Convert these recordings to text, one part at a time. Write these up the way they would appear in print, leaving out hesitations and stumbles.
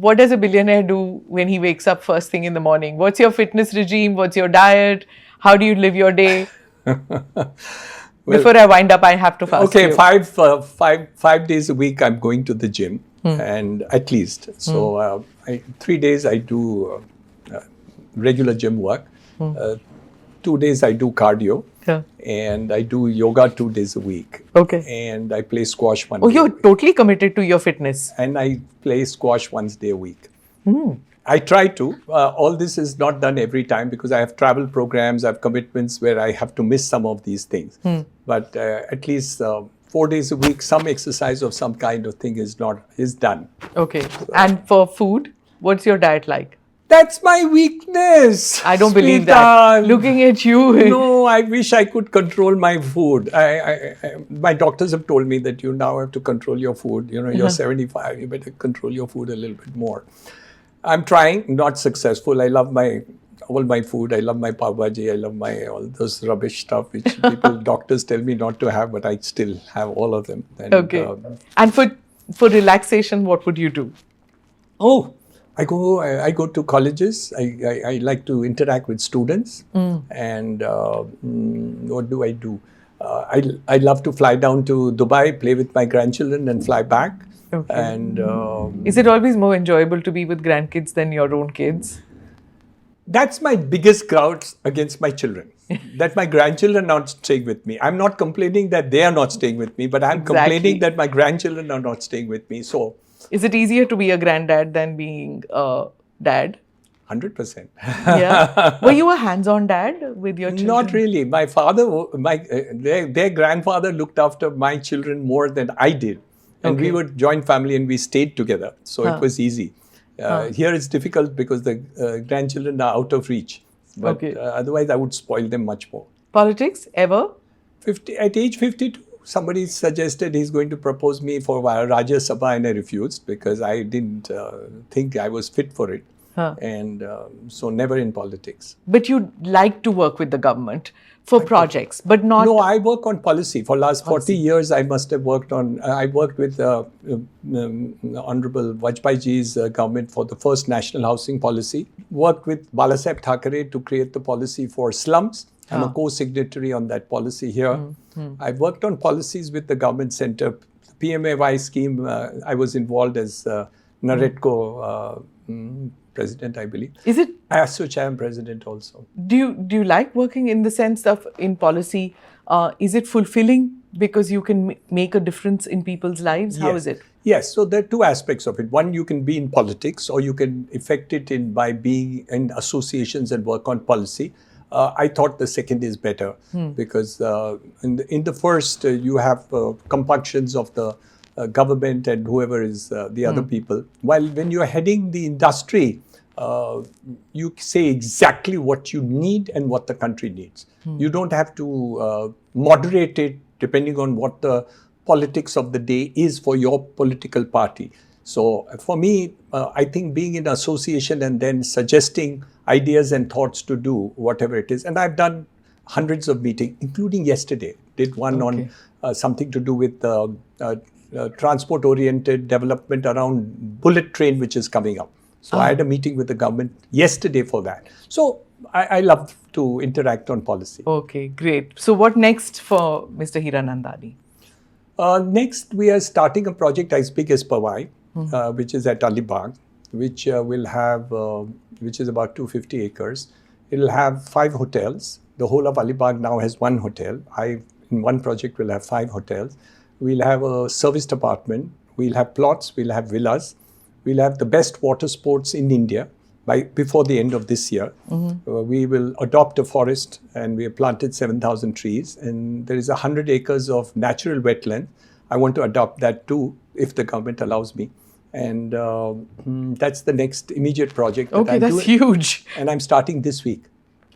what does a billionaire do when he wakes up first thing in the morning? What's your fitness regime? What's your diet? How do you live your day? Before I wind up, I have to fast. Okay, you. 5 days a week I'm going to the gym, and at least. So 3 days I do regular gym work. 2 days I do cardio. Yeah. And I do yoga 2 days a week. Okay. And I play squash one Oh, day you're a week. totally committed to your fitness. And I play squash once day a week. I try to. All this is not done every time because I have travel programs, I have commitments where I have to miss some of these things. But at least 4 days a week, some exercise of some kind of thing is done. Okay. And for food, what's your diet like? That's my weakness. I don't believe Smita. that. Looking at you. No, I wish I could control my food. My doctors have told me that you now have to control your food. You know, you're 75, you better control your food a little bit more. I'm trying, not successful. I love all my food. I love my pav bhaji. I love all those rubbish stuff which doctors tell me not to have, but I still have all of them. And, Okay. And for relaxation, what would you do? Oh, I go to colleges. I like to interact with students. And what do I do? I love to fly down to Dubai, play with my grandchildren and fly back. Okay. And Is it always more enjoyable to be with grandkids than your own kids? that's my biggest grouch against my children. That my grandchildren are not staying with me. I'm not complaining that they are not staying with me, but I'm complaining that my grandchildren are not staying with me. So, is it easier to be a granddad than being a dad? 100%. Yeah. Were you a hands-on dad with your children? Not really. My father, their grandfather looked after my children more than I did. And we were joint family and we stayed together. So it was easy. Here it's difficult because the grandchildren are out of reach. But otherwise I would spoil them much more. Politics, ever? At age 52, somebody suggested he's going to propose me for Rajya Sabha and I refused because I didn't think I was fit for it. And so never in politics. But you like to work with the government for projects, but not... No, I work on policy. For last 40 years, I must have worked on... I worked with Honorable Vajpayee ji's government for the first national housing policy. Worked with Balasaheb Thackeray to create the policy for slums. I'm a co-signatory on that policy here. I've worked on policies with the government center. PMAY scheme, I was involved as NAREDCO president, I believe. Is it? As such, I am president also. Do you like working in the sense of in policy? Is it fulfilling because you can make a difference in people's lives? How is it? Yes. So there are two aspects of it. One, you can be in politics, or you can affect it by being in associations and work on policy. I thought the second is better because in the first, you have compunctions of the government and whoever is the other people. While when you're heading the industry, you say exactly what you need and what the country needs. You don't have to moderate it depending on what the politics of the day is for your political party. So for me, I think being in association and then suggesting ideas and thoughts to do whatever it is. And I've done hundreds of meetings, including yesterday. Did one on something to do with transport-oriented development around bullet train, which is coming up. So I had a meeting with the government yesterday for that. So I love to interact on policy. Okay, great. So what next for Mr. Hiranandani? Next, we are starting a project as big as Powai, which is at Alibag, which will have, which is about 250 acres. It will have 5 hotels. The whole of Alibag now has 1 hotel. In one project, will have 5 hotels. We'll have a service department. We'll have plots. We'll have villas. We'll have the best water sports in India before the end of this year. We will adopt a forest and we have planted 7,000 trees. And there is 100 acres of natural wetland. I want to adopt that too, if the government allows me. And that's the next immediate project that I'm doing. That's huge. And I'm starting this week.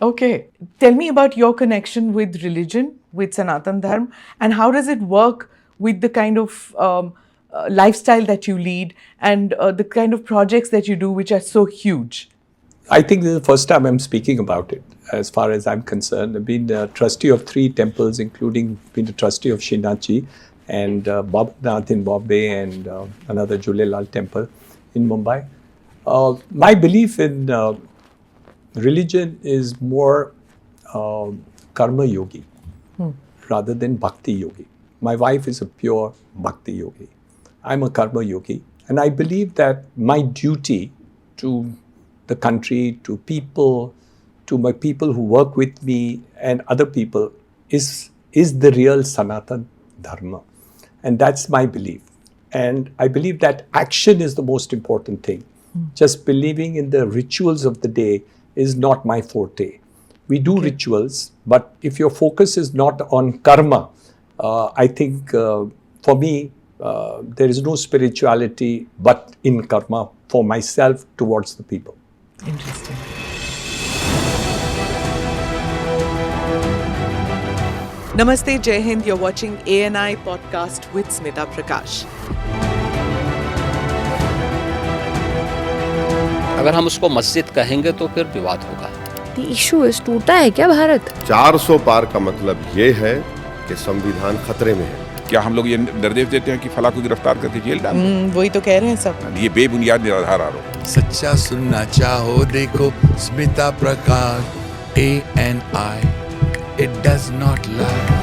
Okay. Tell me about your connection with religion, with Sanatana Dharma, and how does it work with the kind of lifestyle that you lead and the kind of projects that you do, which are so huge? I think this is the first time I'm speaking about it, as far as I'm concerned. I've been a trustee of 3 temples, including being the trustee of Srinathji and Babanath in Bombay and another Julelal temple in Mumbai. My belief in religion is more karma yogi rather than bhakti yogi. My wife is a pure bhakti yogi. I'm a karma yogi. And I believe that my duty to the country, to people, to my people who work with me and other people is the real Sanatana Dharma. And that's my belief. And I believe that action is the most important thing. Just believing in the rituals of the day is not my forte. We do rituals, but if your focus is not on karma, I think for me, there is no spirituality but in karma for myself towards the people. Interesting. Namaste, Jai Hind. You're watching ANI podcast with Smita Prakash. अगर हम उसको मस्जिद कहेंगे तो फिर विवाद होगा। The issue is टूटा है क्या भारत? 400 पार का मतलब ये है कि संविधान खतरे में है। क्या हम लोग ये निर्देश देते हैं कि फला को गिरफ्तार करके जेल डाल दें? वही तो कह रहे हैं सब। ये बेबुनियाद निराधार आरोप। सच्चा सुनना चाहो देखो स्मिता प्रकाश ANI, it does not lie.